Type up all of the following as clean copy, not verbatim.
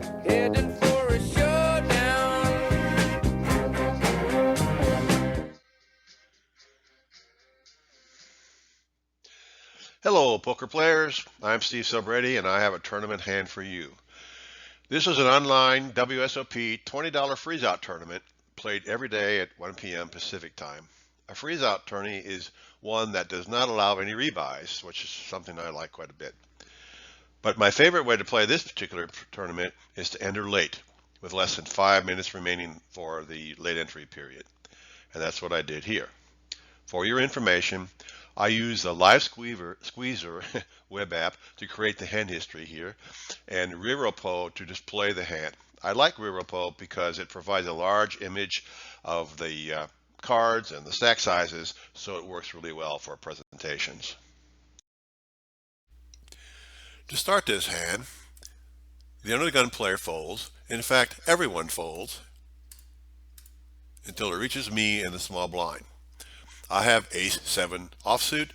Heading for a showdown. Hello, poker players. I'm Steve Subready, and I have a tournament hand for you. This is an online WSOP $20 freeze-out tournament played every day at 1 p.m. Pacific time. A freeze-out tourney is one that does not allow any rebuys, which is something I like quite a bit. But my favorite way to play this particular tournament is to enter late, with less than 5 minutes remaining for the late entry period. And that's what I did here. For your information, I use the Live Squeezer web app to create the hand history here, and Riropo to display the hand. I like Riropo because it provides a large image of the cards and the stack sizes, so it works really well for presentations. To start this hand, the under the gun player folds. In fact, everyone folds until it reaches me in the small blind. I have ace-7 offsuit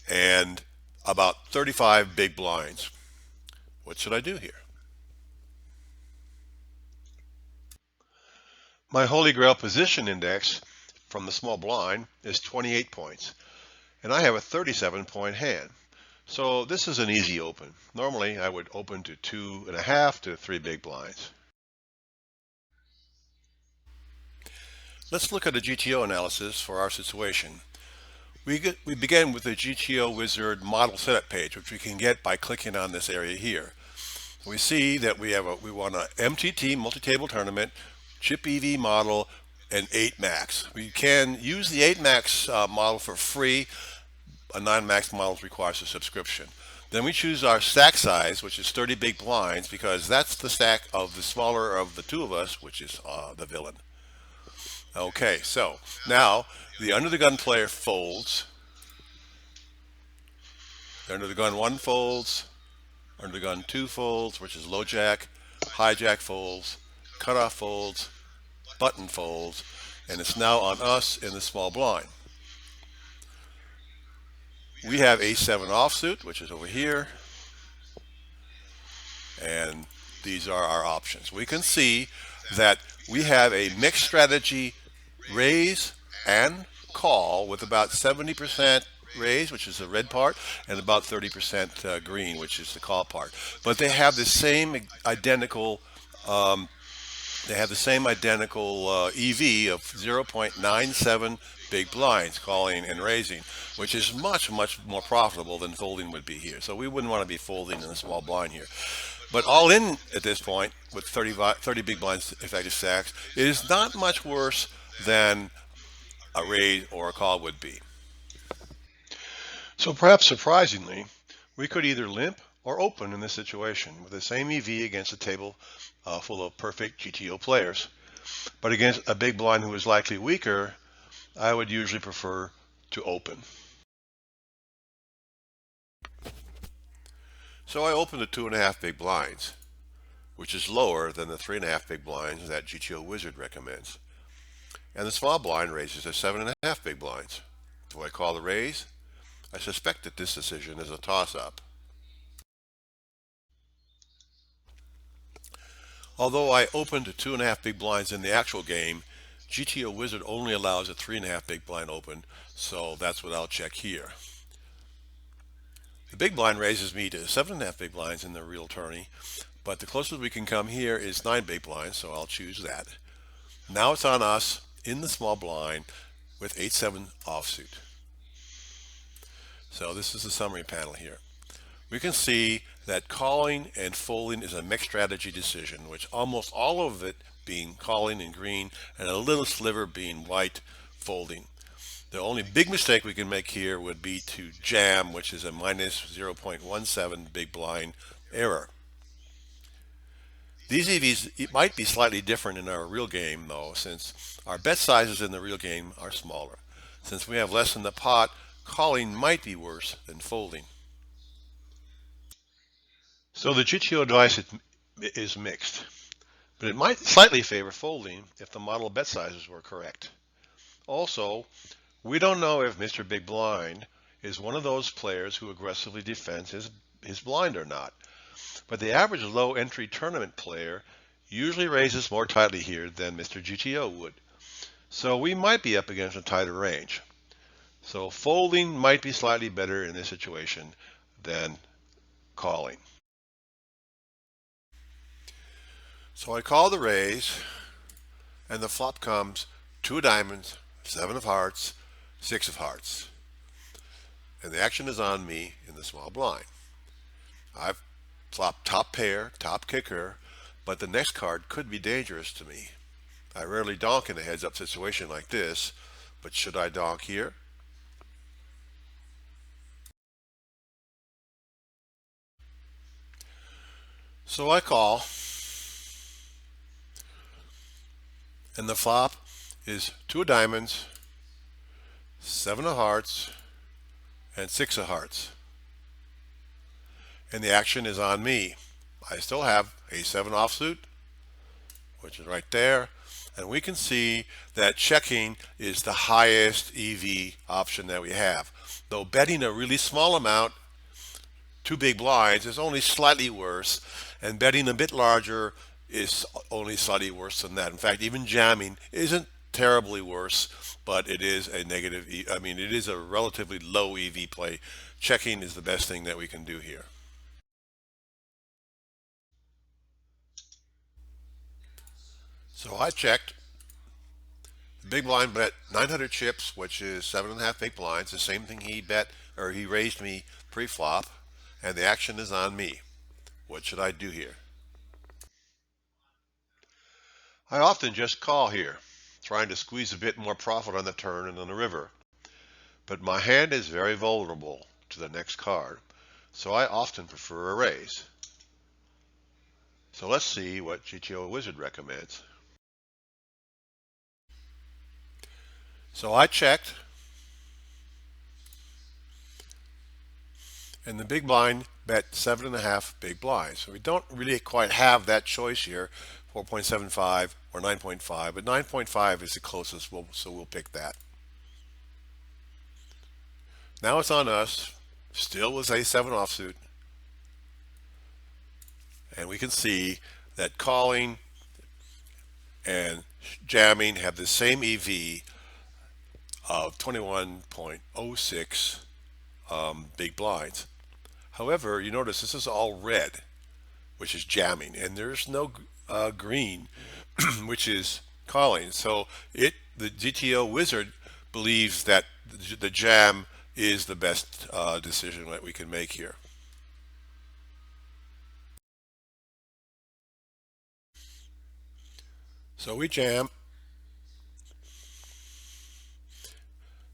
and about 35 big blinds. What should I do here? My Holy Grail position index from the small blind is 28 points, and I have a 37-point hand. So this is an easy open. Normally I would open to 2.5 to 3 big blinds. Let's look at a GTO analysis for our situation. We begin with the GTO Wizard model setup page, which we can get by clicking on this area here. We see that we want an MTT multi-table tournament, chip EV model, and 8 max. We can use the 8 max model for free. A 9 max model requires a subscription. Then we choose our stack size, which is 30 big blinds, because that's the stack of the smaller of the two of us, which is the villain. Okay, so now the under the gun player folds. The under the gun 1 folds. Under the gun 2 folds, which is low jack. High jack folds. Cutoff folds. Button folds. And it's now on us in the small blind. We have ace-7 offsuit, which is over here. And these are our options. We can see that we have a mixed strategy raise and call with about 70% raise, which is the red part, and about 30% green, which is the call part. But they have the same identical EV of 0.97 big blinds, calling and raising, which is much more profitable than folding would be here. So we wouldn't want to be folding in a small blind here. But all in at this point, with 30 big blinds effective stacks, it is not much worse than a raise or a call would be. So perhaps surprisingly, we could either limp or open in this situation with the same EV against a table full of perfect GTO players. But against a big blind who is likely weaker, I would usually prefer to open. So I open the 2.5 big blinds, which is lower than the 3.5 big blinds that GTO Wizard recommends. And the small blind raises to 7.5 big blinds. Do I call the raise? I suspect that this decision is a toss-up. Although I opened to 2.5 big blinds in the actual game, GTO Wizard only allows a 3.5 big blind open, so that's what I'll check here. The big blind raises me to 7.5 big blinds in the real tourney, but the closest we can come here is 9 big blinds, so I'll choose that. Now it's on us in the small blind with 8-7 offsuit. So this is the summary panel here. We can see that calling and folding is a mixed strategy decision, which almost all of it being calling in green and a little sliver being white folding. The only big mistake we can make here would be to jam, which is a minus 0.17 big blind error. These EVs might be slightly different in our real game though, since our bet sizes in the real game are smaller. Since we have less in the pot, calling might be worse than folding. So the GTO advice is mixed, but it might slightly favor folding if the model bet sizes were correct. Also, we don't know if Mr. Big Blind is one of those players who aggressively defends his blind or not. but the average low entry tournament player usually raises more tightly here than Mr. GTO would. So we might be up against a tighter range. So folding might be slightly better in this situation than calling. So I call the raise, and the flop comes 2 of diamonds, 7 of hearts, 6 of hearts. And the action is on me in the small blind. I've flopped top pair, top kicker, but the next card could be dangerous to me. I rarely donk in a heads-up situation like this, but should I donk here? So I call, and the flop is 2 of diamonds, 7 of hearts, and 6 of hearts. And the action is on me. I still have a7 offsuit, which is right there. And we can see that checking is the highest EV option that we have. Though betting a really small amount, 2 big blinds, is only slightly worse, and betting a bit larger is only slightly worse than that. In fact, even jamming isn't terribly worse, but it is a negative, it is a relatively low EV play. Checking is the best thing that we can do here. So I checked. The big blind bet 900 chips, which is 7.5 big blinds, the same thing he bet, or he raised me pre-flop, and the action is on me. What should I do here? I often just call here, trying to squeeze a bit more profit on the turn and on the river. But my hand is very vulnerable to the next card, so I often prefer a raise. So let's see what GTO Wizard recommends. So I checked, and the big blind bet 7.5 big blinds. So we don't really quite have that choice here, 4.75 or 9.5, but 9.5 is the closest, so we'll pick that. Now it's on us, still with a7 offsuit, and we can see that calling and jamming have the same EV of 21.06 big blinds. However, you notice this is all red, which is jamming, and there's no green, which is calling. So the GTO Wizard believes that the jam is the best decision that we can make here. So we jam,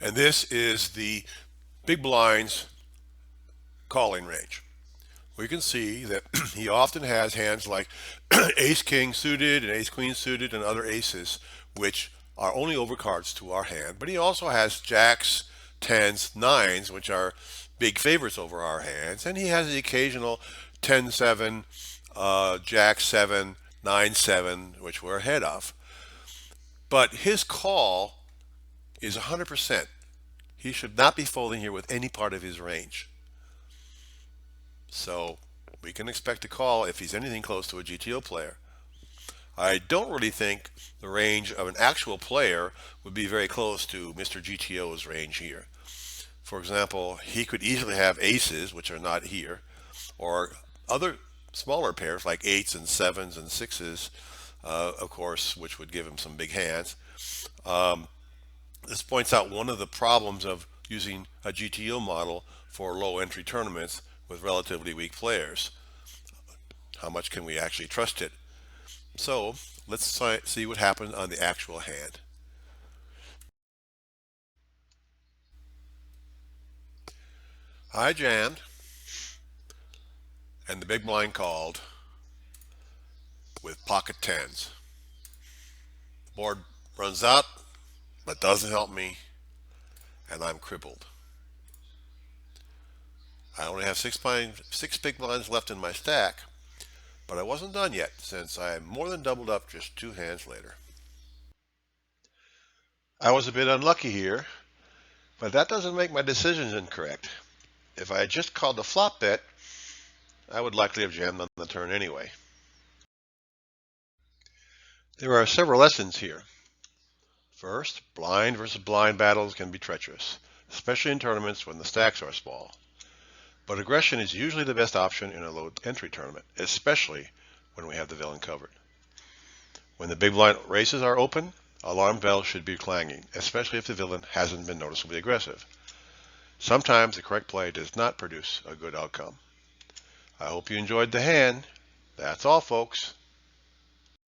and this is the big blinds calling range. We can see that he often has hands like ace king suited and ace queen suited and other aces, which are only overcards to our hand. But he also has jacks, tens, nines, which are big favorites over our hands, and he has the occasional 10-7, jack 7, 9-7, which we're ahead of. But his call is 100%. He should not be folding here with any part of his range. So we can expect a call if he's anything close to a GTO player. I don't really think the range of an actual player would be very close to Mr. GTO's range here. For example, he could easily have aces, which are not here, or other smaller pairs like eights and sevens and sixes, of course, which would give him some big hands. This points out one of the problems of using a GTO model for low entry tournaments with relatively weak players. How much can we actually trust it? So let's see what happened on the actual hand. I jammed, and the big blind called with pocket tens. The board runs out, but doesn't help me, and I'm crippled. I only have six big blinds left in my stack, but I wasn't done yet since I more than doubled up just 2 hands later. I was a bit unlucky here, but that doesn't make my decisions incorrect. If I had just called the flop bet, I would likely have jammed on the turn anyway. There are several lessons here. First, blind versus blind battles can be treacherous, especially in tournaments when the stacks are small. But aggression is usually the best option in a low entry tournament, especially when we have the villain covered. When the big blind races are open, alarm bells should be clanging, especially if the villain hasn't been noticeably aggressive. Sometimes the correct play does not produce a good outcome. I hope you enjoyed the hand. That's all, folks.